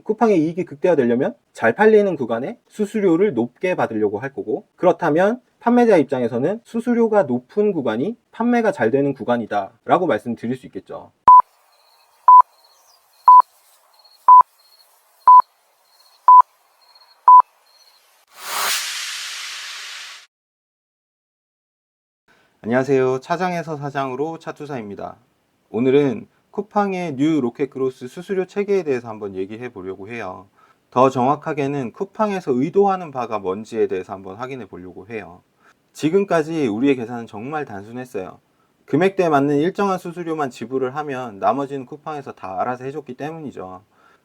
쿠팡의 이익이 극대화되려면 잘 팔리는 구간에 수수료를 높게 받으려고 할 거고, 그렇다면 판매자 입장에서는 수수료가 높은 구간이 판매가 잘 되는 구간이다 라고 말씀드릴 수 있겠죠. 안녕하세요. 차장에서 사장으로 차투사입니다. 오늘은 쿠팡의 뉴 로켓크로스 수수료 체계에 대해서 한번 얘기해 보려고 해요. 더 정확하게는 쿠팡에서 의도하는 바가 뭔지에 대해서 한번 확인해 보려고 해요. 지금까지 우리의 계산은 정말 단순했어요. 금액대에 맞는 일정한 수수료만 지불을 하면 나머지는 쿠팡에서 다 알아서 해줬기 때문이죠.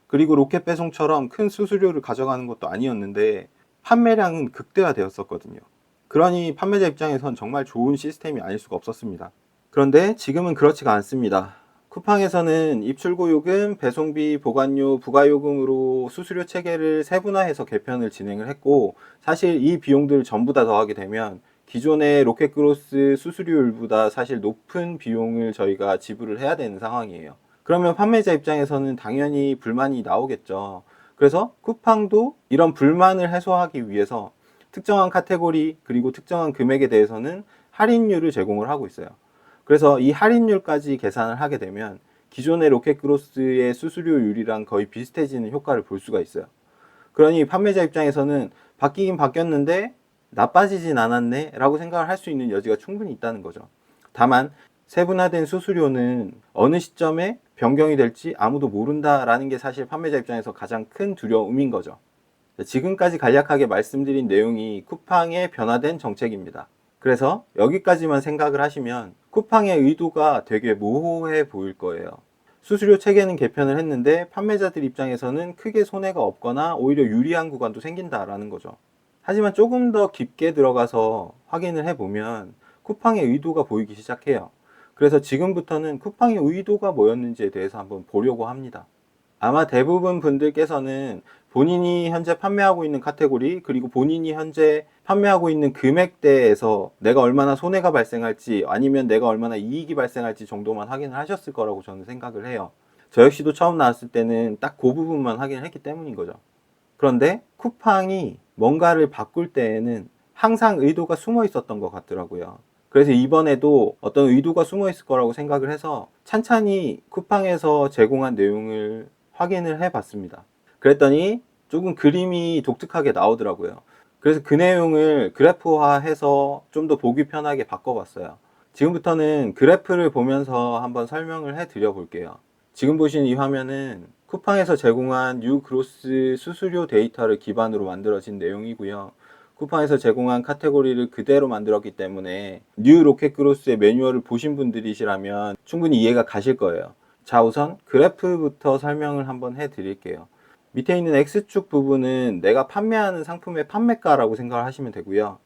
그리고 로켓 배송처럼 큰 수수료를 가져가는 것도 아니었는데 판매량은 극대화되었었거든요. 그러니 판매자 입장에선 정말 좋은 시스템이 아닐 수가 없었습니다. 그런데 지금은 그렇지가 않습니다. 쿠팡에서는 입출고요금, 배송비, 보관료, 부가요금으로 수수료 체계를 세분화해서 개편을 진행을 했고, 사실 이 비용들을 전부 다 더하게 되면 기존의 로켓크로스 수수료율보다 사실 높은 비용을 저희가 지불을 해야 되는 상황이에요. 그러면 판매자 입장에서는 당연히 불만이 나오겠죠. 그래서 쿠팡도 이런 불만을 해소하기 위해서 특정한 카테고리 그리고 특정한 금액에 대해서는 할인율을 제공을 하고 있어요. 그래서 이 할인율까지 계산을 하게 되면 기존의 로켓크로스의 수수료율이랑 거의 비슷해지는 효과를 볼 수가 있어요. 그러니 판매자 입장에서는 바뀌긴 바뀌었는데 나빠지진 않았네 라고 생각을 할 수 있는 여지가 충분히 있다는 거죠. 다만 세분화된 수수료는 어느 시점에 변경이 될지 아무도 모른다라는 게 사실 판매자 입장에서 가장 큰 두려움인 거죠. 지금까지 간략하게 말씀드린 내용이 쿠팡의 변화된 정책입니다. 그래서 여기까지만 생각을 하시면 쿠팡의 의도가 되게 모호해 보일 거예요. 수수료 체계는 개편을 했는데 판매자들 입장에서는 크게 손해가 없거나 오히려 유리한 구간도 생긴다라는 거죠. 하지만 조금 더 깊게 들어가서 확인을 해보면 쿠팡의 의도가 보이기 시작해요. 그래서 지금부터는 쿠팡의 의도가 뭐였는지에 대해서 한번 보려고 합니다. 아마 대부분 분들께서는 본인이 현재 판매하고 있는 카테고리 그리고 본인이 현재 판매하고 있는 금액대에서 내가 얼마나 손해가 발생할지 아니면 내가 얼마나 이익이 발생할지 정도만 확인을 하셨을 거라고 저는 생각을 해요. 저 역시도 처음 나왔을 때는 딱 그 부분만 확인을 했기 때문인 거죠. 그런데 쿠팡이 뭔가를 바꿀 때에는 항상 의도가 숨어 있었던 것 같더라고요. 그래서 이번에도 어떤 의도가 숨어 있을 거라고 생각을 해서 찬찬히 쿠팡에서 제공한 내용을 확인을 해 봤습니다. 그랬더니 조금 그림이 독특하게 나오더라고요. 그래서 그 내용을 그래프화해서 좀 더 보기 편하게 바꿔봤어요. 지금부터는 그래프를 보면서 한번 설명을 해 드려 볼게요. 지금 보시는 이 화면은 쿠팡에서 제공한 뉴 그로스 수수료 데이터를 기반으로 만들어진 내용이고요. 쿠팡에서 제공한 카테고리를 그대로 만들었기 때문에 뉴 로켓 그로스의 매뉴얼을 보신 분들이시라면 충분히 이해가 가실 거예요. 자, 우선 그래프부터 설명을 한번 해 드릴게요. 밑에 있는 X축 부분은 내가 판매하는 상품의 판매가라고 생각을 하시면 되고요.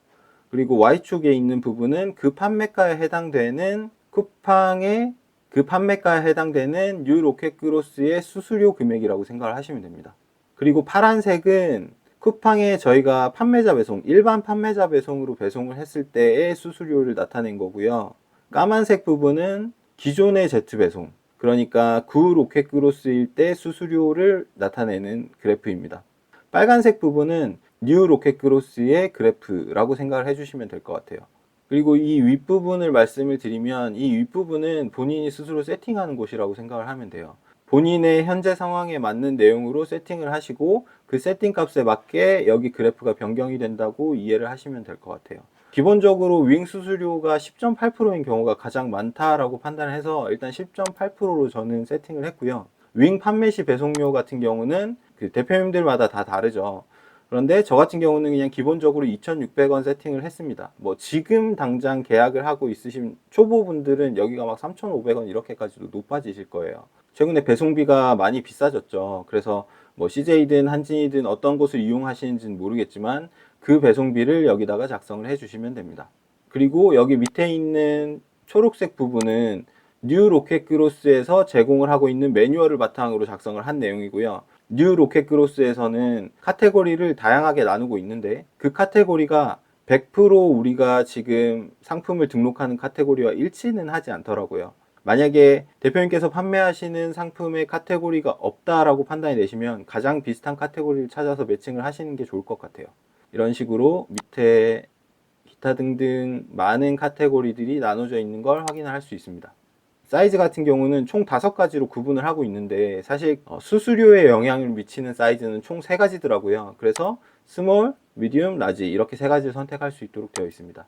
그리고 Y축에 있는 부분은 그 판매가에 해당되는 쿠팡의 그 판매가에 해당되는 뉴 로켓 그로스의 수수료 금액이라고 생각을 하시면 됩니다. 그리고 파란색은 쿠팡에 저희가 판매자 배송, 일반 판매자 배송으로 배송을 했을 때의 수수료를 나타낸 거고요. 까만색 부분은 기존의 제트 배송, 그러니까 구 로켓 그로스일 때 수수료를 나타내는 그래프입니다. 빨간색 부분은 뉴 로켓 그로스의 그래프라고 생각을 해주시면 될 것 같아요. 그리고 이 윗부분을 말씀을 드리면 이 윗부분은 본인이 스스로 세팅하는 곳이라고 생각을 하면 돼요. 본인의 현재 상황에 맞는 내용으로 세팅을 하시고 그 세팅 값에 맞게 여기 그래프가 변경이 된다고 이해를 하시면 될 것 같아요. 기본적으로 윙 수수료가 10.8%인 경우가 가장 많다라고 판단을 해서 일단 10.8%로 저는 세팅을 했고요. 윙 판매 시 배송료 같은 경우는 그 대표님들마다 다 다르죠. 그런데 저 같은 경우는 그냥 기본적으로 2,600원 세팅을 했습니다. 뭐 지금 당장 계약을 하고 있으신 초보분들은 여기가 막 3,500원 이렇게까지도 높아지실 거예요. 최근에 배송비가 많이 비싸졌죠. 그래서 뭐 CJ든 한진이든 어떤 곳을 이용하시는지는 모르겠지만 그 배송비를 여기다가 작성을 해주시면 됩니다. 그리고 여기 밑에 있는 초록색 부분은 뉴 로켓 그로스에서 제공을 하고 있는 매뉴얼을 바탕으로 작성을 한 내용이고요. 뉴 로켓 그로스에서는 카테고리를 다양하게 나누고 있는데 그 카테고리가 100% 우리가 지금 상품을 등록하는 카테고리와 일치는 하지 않더라고요. 만약에 대표님께서 판매하시는 상품의 카테고리가 없다라고 판단이 되시면 가장 비슷한 카테고리를 찾아서 매칭을 하시는 게 좋을 것 같아요. 이런 식으로 밑에 기타 등등 많은 카테고리들이 나눠져 있는 걸 확인할 수 있습니다. 사이즈 같은 경우는 총 5가지로 구분을 하고 있는데 사실 수수료에 영향을 미치는 사이즈는 총 3가지더라고요. 그래서 스몰, 미디움, 라지 이렇게 3가지를 선택할 수 있도록 되어 있습니다.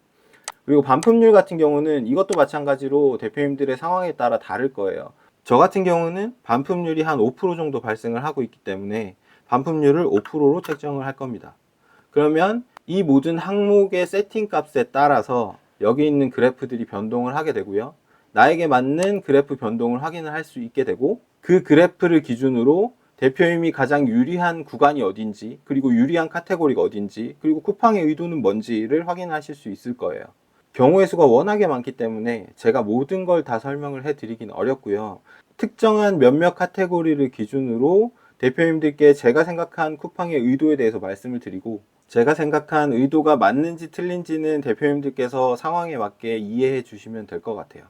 그리고 반품률 같은 경우는 이것도 마찬가지로 대표님들의 상황에 따라 다를 거예요. 저 같은 경우는 반품률이 한 5% 정도 발생을 하고 있기 때문에 반품률을 5%로 책정을 할 겁니다. 그러면 이 모든 항목의 세팅 값에 따라서 여기 있는 그래프들이 변동을 하게 되고요. 나에게 맞는 그래프 변동을 확인을 할 수 있게 되고 그 그래프를 기준으로 대표님이 가장 유리한 구간이 어딘지 그리고 유리한 카테고리가 어딘지 그리고 쿠팡의 의도는 뭔지를 확인하실 수 있을 거예요. 경우의 수가 워낙에 많기 때문에 제가 모든 걸 다 설명을 해드리긴 어렵고요. 특정한 몇몇 카테고리를 기준으로 대표님들께 제가 생각한 쿠팡의 의도에 대해서 말씀을 드리고 제가 생각한 의도가 맞는지 틀린지는 대표님들께서 상황에 맞게 이해해 주시면 될 것 같아요.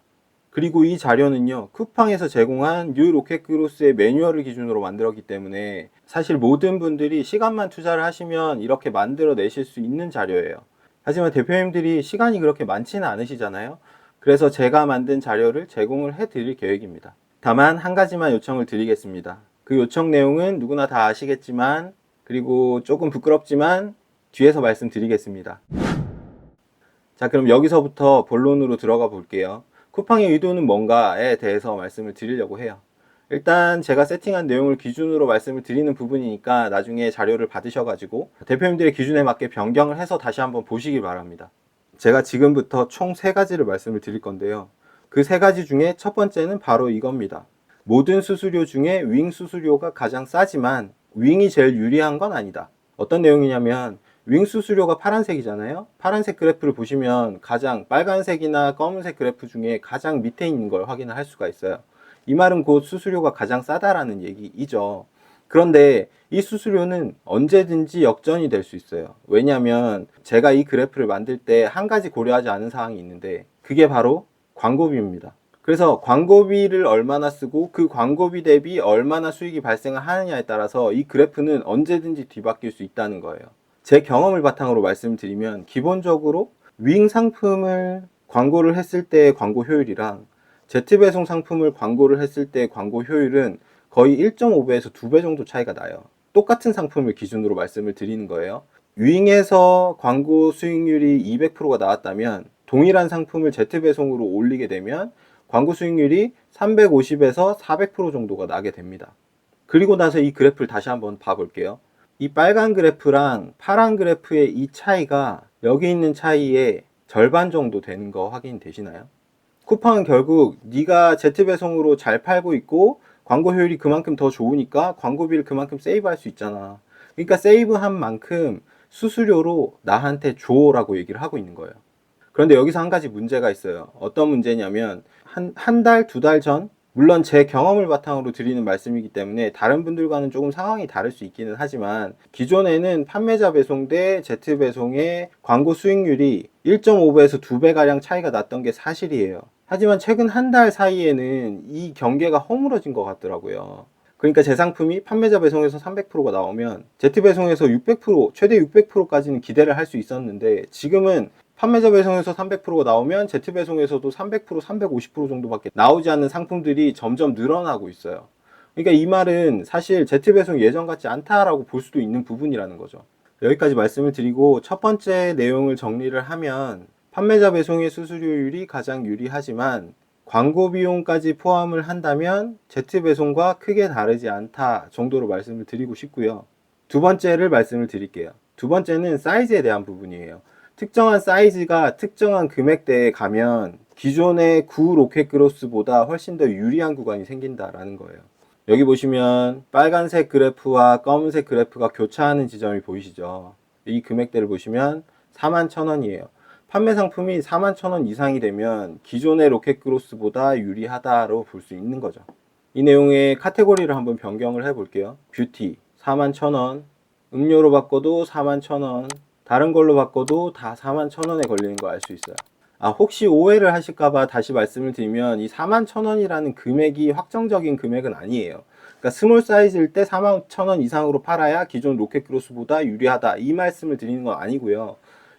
그리고 이 자료는요, 쿠팡에서 제공한 뉴 로켓그로스의 매뉴얼을 기준으로 만들었기 때문에 사실 모든 분들이 시간만 투자를 하시면 이렇게 만들어 내실 수 있는 자료예요. 하지만 대표님들이 시간이 그렇게 많지는 않으시잖아요. 그래서 제가 만든 자료를 제공을 해 드릴 계획입니다. 다만 한 가지만 요청을 드리겠습니다. 그 요청 내용은 누구나 다 아시겠지만 그리고 조금 부끄럽지만 뒤에서 말씀드리겠습니다. 자, 그럼 여기서부터 본론으로 들어가 볼게요. 쿠팡의 의도는 뭔가에 대해서 말씀을 드리려고 해요. 일단 제가 세팅한 내용을 기준으로 말씀을 드리는 부분이니까 나중에 자료를 받으셔가지고 대표님들의 기준에 맞게 변경을 해서 다시 한번 보시기 바랍니다. 제가 지금부터 총 3가지를 말씀을 드릴 건데요. 그 3가지 중에 첫 번째는 바로 이겁니다. 모든 수수료 중에 윙 수수료가 가장 싸지만 윙이 제일 유리한 건 아니다. 어떤 내용이냐면 윙 수수료가 파란색이잖아요. 파란색 그래프를 보시면 가장 빨간색이나 검은색 그래프 중에 가장 밑에 있는 걸 확인을 할 수가 있어요. 이 말은 곧 수수료가 가장 싸다라는 얘기이죠. 그런데 이 수수료는 언제든지 역전이 될 수 있어요. 왜냐하면 제가 이 그래프를 만들 때 한 가지 고려하지 않은 사항이 있는데 그게 바로 광고비입니다. 그래서 광고비를 얼마나 쓰고 그 광고비 대비 얼마나 수익이 발생하느냐에 따라서 이 그래프는 언제든지 뒤바뀔 수 있다는 거예요. 제 경험을 바탕으로 말씀드리면 기본적으로 윙 상품을 광고를 했을 때의 광고 효율이랑 Z배송 상품을 광고를 했을 때의 광고 효율은 거의 1.5배에서 2배 정도 차이가 나요. 똑같은 상품을 기준으로 말씀을 드리는 거예요. 윙에서 광고 수익률이 200%가 나왔다면 동일한 상품을 Z배송으로 올리게 되면 광고 수익률이 350에서 400% 정도가 나게 됩니다. 그리고 나서 이 그래프를 다시 한번 봐볼게요. 이 빨간 그래프랑 파란 그래프의 이 차이가 여기 있는 차이의 절반 정도 되는 거 확인되시나요? 쿠팡은 결국 네가 Z배송으로 잘 팔고 있고 광고 효율이 그만큼 더 좋으니까 광고비를 그만큼 세이브할 수 있잖아. 그러니까 세이브한 만큼 수수료로 나한테 줘라고 얘기를 하고 있는 거예요. 그런데 여기서 한 가지 문제가 있어요. 어떤 문제냐면 한 달, 2달 전 물론 제 경험을 바탕으로 드리는 말씀이기 때문에 다른 분들과는 조금 상황이 다를 수 있기는 하지만 기존에는 판매자 배송 대 Z배송의 광고 수익률이 1.5배에서 2배가량 차이가 났던 게 사실이에요. 하지만 최근 한 달 사이에는 이 경계가 허물어진 것 같더라고요. 그러니까 제 상품이 판매자 배송에서 300%가 나오면 Z배송에서 600%, 최대 600%까지는 기대를 할 수 있었는데 지금은 판매자 배송에서 300%가 나오면 Z배송에서도 300%, 350% 정도밖에 나오지 않는 상품들이 점점 늘어나고 있어요. 그러니까 이 말은 사실 Z배송 예전 같지 않다라고 볼 수도 있는 부분이라는 거죠. 여기까지 말씀을 드리고 첫 번째 내용을 정리를 하면 판매자 배송의 수수료율이 가장 유리하지만 광고 비용까지 포함을 한다면 Z배송과 크게 다르지 않다 정도로 말씀을 드리고 싶고요. 두 번째를 말씀을 드릴게요. 두 번째는 사이즈에 대한 부분이에요. 특정한 사이즈가 특정한 금액대에 가면 기존의 구 로켓그로스보다 훨씬 더 유리한 구간이 생긴다라는 거예요. 여기 보시면 빨간색 그래프와 검은색 그래프가 교차하는 지점이 보이시죠? 이 금액대를 보시면 41,000원이에요. 판매 상품이 41,000원 이상이 되면 기존의 로켓그로스보다 유리하다로 볼 수 있는 거죠. 이 내용의 카테고리를 한번 변경을 해 볼게요. 뷰티 41,000원, 음료로 바꿔도 41,000원, 다른 걸로 바꿔도 다 41,000원에 걸리는 거 알 수 있어요. 혹시 오해를 하실까봐 다시 말씀을 드리면 이 41,000원이라는 금액이 확정적인 금액은 아니에요. 그러니까 스몰 사이즈일 때 41,000원 이상으로 팔아야 기존 로켓크로스보다 유리하다 이 말씀을 드리는 건 아니고요.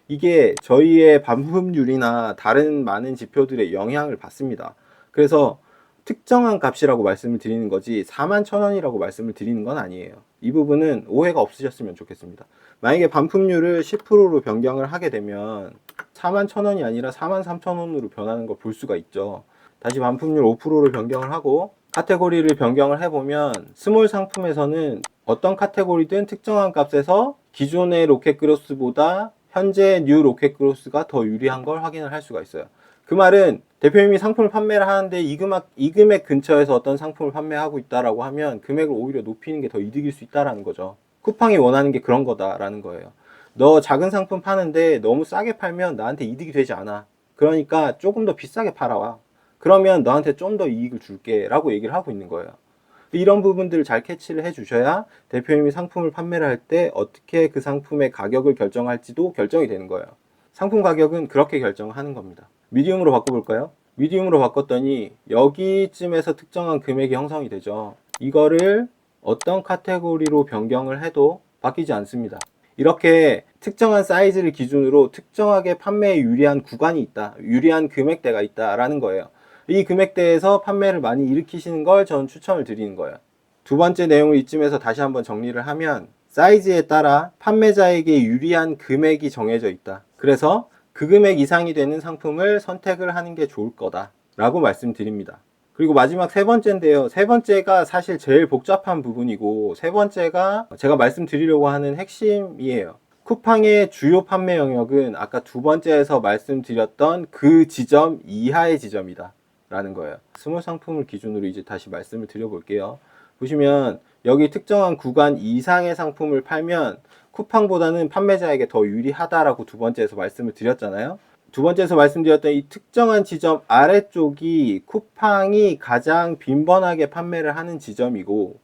이게 저희의 반품률이나 다른 많은 지표들의 영향을 받습니다. 그래서 특정한 값이라고 말씀을 드리는 거지 41,000원이라고 말씀을 드리는 건 아니에요. 이 부분은 오해가 없으셨으면 좋겠습니다. 만약에 반품률을 10%로 변경을 하게 되면 41,000원이 아니라 43,000원으로 변하는 걸 볼 수가 있죠. 다시 반품률 5%로 변경을 하고 카테고리를 변경을 해보면 스몰 상품에서는 어떤 카테고리든 특정한 값에서 기존의 로켓크로스보다 현재 뉴 로켓크로스가 더 유리한 걸 확인을 할 수가 있어요. 그 말은 대표님이 상품을 판매를 하는데 이 금액 근처에서 어떤 상품을 판매하고 있다라고 하면 금액을 오히려 높이는 게 더 이득일 수 있다라는 거죠. 쿠팡이 원하는 게 그런 거다라는 거예요. 너 작은 상품 파는데 너무 싸게 팔면 나한테 이득이 되지 않아. 그러니까 조금 더 비싸게 팔아와. 그러면 너한테 좀 더 이익을 줄게 라고 얘기를 하고 있는 거예요. 이런 부분들을 잘 캐치를 해 주셔야 대표님이 상품을 판매를 할 때 어떻게 그 상품의 가격을 결정할지도 결정이 되는 거예요. 상품 가격은 그렇게 결정하는 겁니다. 미디움으로 바꿔볼까요? 미디움으로 바꿨더니 여기쯤에서 특정한 금액이 형성이 되죠. 이거를 어떤 카테고리로 변경을 해도 바뀌지 않습니다. 이렇게 특정한 사이즈를 기준으로 특정하게 판매에 유리한 구간이 있다, 유리한 금액대가 있다라는 거예요. 이 금액대에서 판매를 많이 일으키시는 걸 저는 추천을 드리는 거예요. 두 번째 내용을 이쯤에서 다시 한번 정리를 하면 사이즈에 따라 판매자에게 유리한 금액이 정해져 있다. 그래서 그 금액 이상이 되는 상품을 선택을 하는 게 좋을 거다 라고 말씀드립니다. 그리고 마지막 세 번째인데요. 세 번째가 사실 제일 복잡한 부분이고 세 번째가 제가 말씀드리려고 하는 핵심이에요. 쿠팡의 주요 판매 영역은 아까 두 번째에서 말씀드렸던 그 지점 이하의 지점이다 라는 거예요. 스몰 상품을 기준으로 이제 다시 말씀을 드려볼게요. 보시면 여기 특정한 구간 이상의 상품을 팔면 쿠팡보다는 판매자에게 더 유리하다라고 두 번째에서 말씀을 드렸잖아요. 두 번째에서 말씀드렸던 이 특정한 지점 아래쪽이 쿠팡이 가장 빈번하게 판매를 하는 지점이고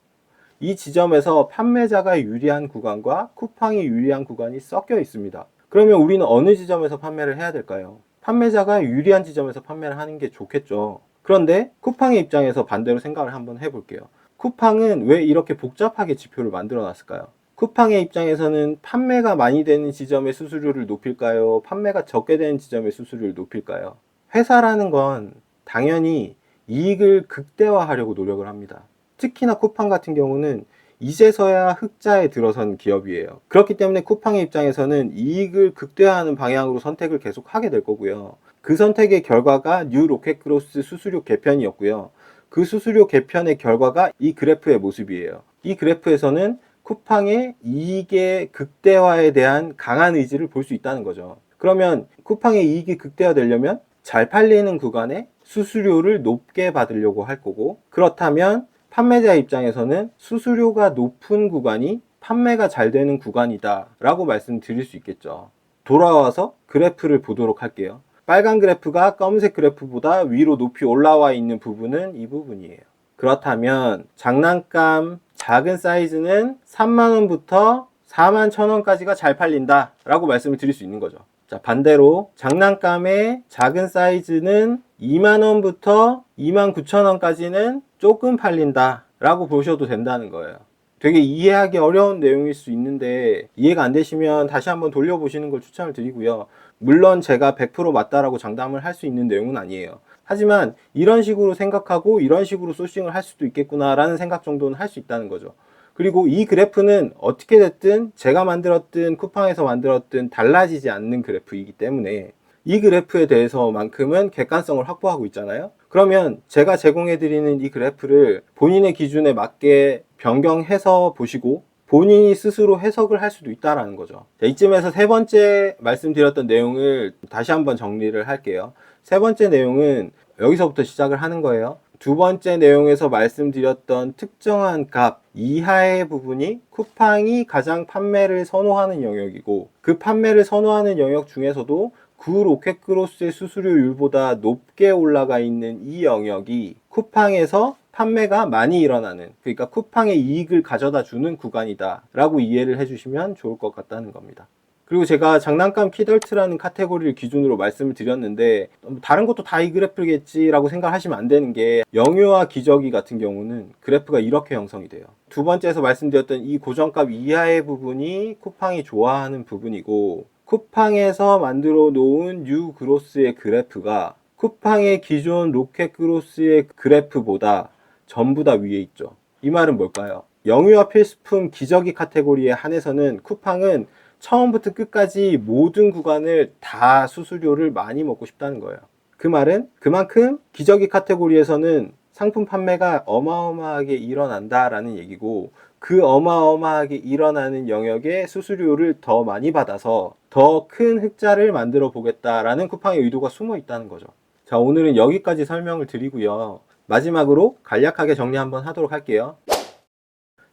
이 지점에서 판매자가 유리한 구간과 쿠팡이 유리한 구간이 섞여 있습니다. 그러면 우리는 어느 지점에서 판매를 해야 될까요? 판매자가 유리한 지점에서 판매를 하는 게 좋겠죠. 그런데 쿠팡의 입장에서 반대로 생각을 한번 해볼게요. 쿠팡은 왜 이렇게 복잡하게 지표를 만들어 놨을까요? 쿠팡의 입장에서는 판매가 많이 되는 지점의 수수료를 높일까요? 판매가 적게 되는 지점의 수수료를 높일까요? 회사라는 건 당연히 이익을 극대화하려고 노력을 합니다. 특히나 쿠팡 같은 경우는 이제서야 흑자에 들어선 기업이에요. 그렇기 때문에 쿠팡의 입장에서는 이익을 극대화하는 방향으로 선택을 계속 하게 될 거고요. 그 선택의 결과가 뉴 로켓크로스 수수료 개편이었고요. 그 수수료 개편의 결과가 이 그래프의 모습이에요. 이 그래프에서는 쿠팡의 이익의 극대화에 대한 강한 의지를 볼 수 있다는 거죠. 그러면 쿠팡의 이익이 극대화되려면 잘 팔리는 구간에 수수료를 높게 받으려고 할 거고, 그렇다면 판매자 입장에서는 수수료가 높은 구간이 판매가 잘 되는 구간이다 라고 말씀드릴 수 있겠죠. 돌아와서 그래프를 보도록 할게요. 빨간 그래프가 검은색 그래프보다 위로 높이 올라와 있는 부분은 이 부분이에요. 그렇다면 장난감 작은 사이즈는 3만원부터 41,000원까지가 잘 팔린다 라고 말씀을 드릴 수 있는 거죠. 자, 반대로 장난감의 작은 사이즈는 2만원부터 29,000원까지는 조금 팔린다 라고 보셔도 된다는 거예요. 되게 이해하기 어려운 내용일 수 있는데 이해가 안 되시면 다시 한번 돌려보시는 걸 추천을 드리고요. 물론 제가 100% 맞다라고 장담을 할 수 있는 내용은 아니에요. 하지만 이런 식으로 생각하고 이런 식으로 소싱을 할 수도 있겠구나 라는 생각 정도는 할 수 있다는 거죠. 그리고 이 그래프는 어떻게 됐든 제가 만들었든 쿠팡에서 만들었든 달라지지 않는 그래프이기 때문에 이 그래프에 대해서만큼은 객관성을 확보하고 있잖아요. 그러면 제가 제공해드리는 이 그래프를 본인의 기준에 맞게 변경해서 보시고 본인이 스스로 해석을 할 수도 있다는 거죠. 자, 이쯤에서 세 번째 말씀드렸던 내용을 다시 한번 정리를 할게요. 세 번째 내용은 여기서부터 시작을 하는 거예요. 두 번째 내용에서 말씀드렸던 특정한 값 이하의 부분이 쿠팡이 가장 판매를 선호하는 영역이고, 그 판매를 선호하는 영역 중에서도 그 로켓크로스의 수수료율보다 높게 올라가 있는 이 영역이 쿠팡에서 판매가 많이 일어나는, 그러니까 쿠팡의 이익을 가져다 주는 구간이다 라고 이해를 해주시면 좋을 것 같다는 겁니다. 그리고 제가 장난감 키덜트라는 카테고리를 기준으로 말씀을 드렸는데 다른 것도 다 이 그래프겠지라고 생각하시면 안 되는 게 영유아 기저귀 같은 경우는 그래프가 이렇게 형성이 돼요. 두 번째에서 말씀드렸던 이 고정값 이하의 부분이 쿠팡이 좋아하는 부분이고 쿠팡에서 만들어 놓은 뉴 그로스의 그래프가 쿠팡의 기존 로켓 그로스의 그래프보다 전부 다 위에 있죠. 이 말은 뭘까요? 영유아 필수품 기저귀 카테고리에 한해서는 쿠팡은 처음부터 끝까지 모든 구간을 다 수수료를 많이 먹고 싶다는 거예요. 그 말은 그만큼 기저귀 카테고리에서는 상품 판매가 어마어마하게 일어난다라는 얘기고 그 어마어마하게 일어나는 영역에 수수료를 더 많이 받아서 더 큰 흑자를 만들어 보겠다라는 쿠팡의 의도가 숨어 있다는 거죠. 자, 오늘은 여기까지 설명을 드리고요. 마지막으로 간략하게 정리 한번 하도록 할게요.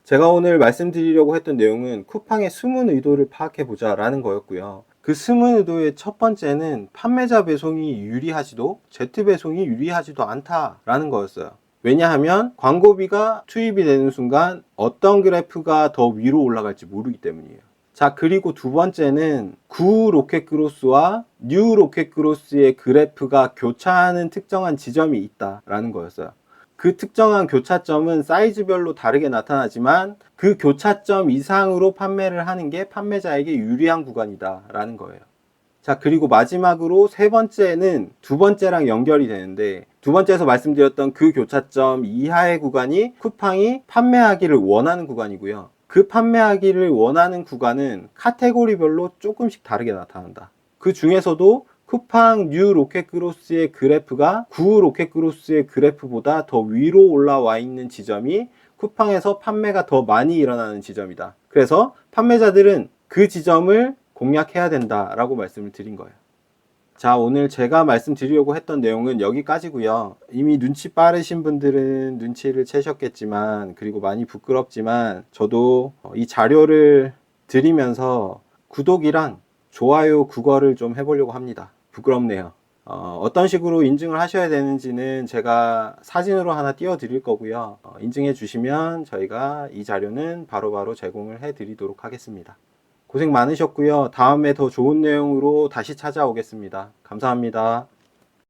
제가 오늘 말씀드리려고 했던 내용은 쿠팡의 숨은 의도를 파악해보자 라는 거였고요. 그 숨은 의도의 첫 번째는 판매자 배송이 유리하지도 Z 배송이 유리하지도 않다라는 거였어요. 왜냐하면 광고비가 투입이 되는 순간 어떤 그래프가 더 위로 올라갈지 모르기 때문이에요. 자, 그리고 두 번째는 구 로켓 그로스와 뉴 로켓 그로스의 그래프가 교차하는 특정한 지점이 있다라는 거였어요. 그 특정한 교차점은 사이즈별로 다르게 나타나지만 그 교차점 이상으로 판매를 하는 게 판매자에게 유리한 구간이다 라는 거예요. 자, 그리고 마지막으로 세 번째는 두 번째랑 연결이 되는데 두 번째에서 말씀드렸던 그 교차점 이하의 구간이 쿠팡이 판매하기를 원하는 구간이고요. 그 판매하기를 원하는 구간은 카테고리별로 조금씩 다르게 나타난다. 그 중에서도 쿠팡 뉴 로켓 그로스의 그래프가 구 로켓 그로스의 그래프보다 더 위로 올라와 있는 지점이 쿠팡에서 판매가 더 많이 일어나는 지점이다. 그래서 판매자들은 그 지점을 공략해야 된다라고 말씀을 드린 거예요. 자, 오늘 제가 말씀드리려고 했던 내용은 여기까지고요. 이미 눈치 빠르신 분들은 눈치를 채셨겠지만 그리고 많이 부끄럽지만 저도 이 자료를 드리면서 구독이랑 좋아요 그거를 좀 해보려고 합니다. 부끄럽네요. 어떤 식으로 인증을 하셔야 되는지는 제가 사진으로 하나 띄워 드릴 거고요. 인증해 주시면 저희가 이 자료는 바로바로 제공을 해 드리도록 하겠습니다. 고생 많으셨고요. 다음에 더 좋은 내용으로 다시 찾아오겠습니다. 감사합니다.